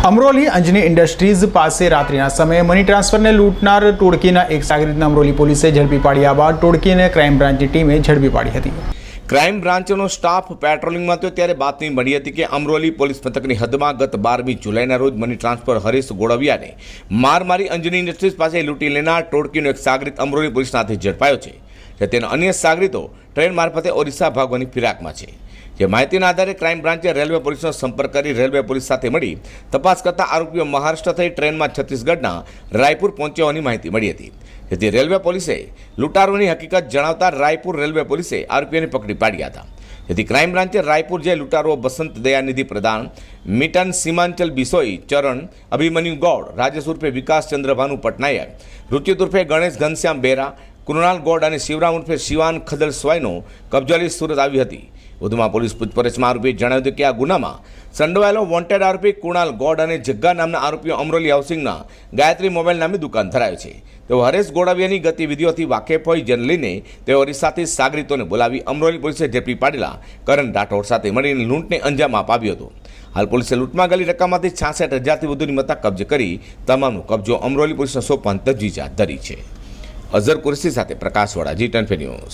Amroli Anjani industries પાસે રાત્રિના સમયે મની ટ્રાન્સફરને લૂંટનાર ટોળકીના એક સાગરીતને અમરોલી પોલીસે ઝડપી પાડ્યા બાદ ટોળકીને ક્રાઇમ બ્રાન્ચની ટીમે ઝડપી પાડી હતી। ક્રાઇમ બ્રાન્ચનો સ્ટાફ પેટ્રોલિંગમાં હતો ત્યારે બાતમી મળી હતી કે અમરોલી પોલીસ મથકની હદમાં ગત 12મી જુલાઈના રોજ મની ટ્રાન્સફર હરીશ ગોળવિયાને માર મારી અંજની ઇન્ડસ્ટ્રીઝ પાસે લૂંટી લેનાર ટોળકીનો એક સાગરીત અમરોલી પોલીસ સાથે ઝડપાયો છે, જે તેના અન્ય સાગરીતો ટ્રેન મારફતે ઓરિસ્સા ભાગવાની ફિરાકમાં છે। જે માહિતીના આધારે ક્રાઇમ બ્રાન્ચે રેલવે પોલીસનો સંપર્ક કરી રેલવે પોલીસ સાથે મળી તપાસ કરતા આરોપીઓ મહારાષ્ટ્ર થઈ ટ્રેનમાં છત્તીસગઢના રાયપુર પહોંચ્યા હોવાની માહિતી મળી હતી। જેથી રેલવે પોલીસે લૂંટારોની હકીકત જણાવતા રાયપુર રેલવે પોલીસે આરોપીઓને પકડી પાડ્યા હતા। જેથી ક્રાઇમ બ્રાન્ચે રાયપુર જે લૂંટારો બસંત દયાનિધિ પ્રધાન, મિટન સીમાંચલ બિસોઈ, ચરણ અભિમન્યુ ગૌડ, રાજેશ ઉર્ફે વિકાસ ચંદ્ર ભાનુ પટનાયક, રુચિત ઉર્ફે ગણેશ ઘનશ્યામ બેરા, કૃણાલ ગોડ અને શિવરામ ઉર્ફે શિવાન ખદલ સ્વાઈનો કબજો લઈ સુરત આવી હતી। વધુમાં પોલીસ પૂછપરછમાં આરોપીએ જણાવ્યું હતું કે આ ગુનામાં સંડોવાયેલો વોન્ટેડ આરોપી કૃણાલ ગોડ અને જગ્ગા નામના આરોપીઓ અમરોલી હાઉસિંગના ગાયત્રી મોબાઈલ નામે દુકાન ધરાવે છે। તેઓ હરેશ ગોળવિયાની ગતિવિધિઓથી વાકેફ હોય, જેને લઈને તેઓ ઓરિસ્સાથી સાગરીતોને બોલાવી અમરોલી પોલીસે ઝડપી પાડેલા કરણ રાઠોડ સાથે મળીને લૂંટને અંજામ આપ્યો હતો। હાલ પોલીસે લૂંટમાં ગયેલી રકમમાંથી 66,000થી વધુની મત્તા કબજે કરી તમામનો કબજો અમરોલી પોલીસને સોંપવાની તજવીજ હાથ ધરી છે। અઝર કુરેશી સાથે પ્રકાશવાળા, G10 ન્યૂઝ।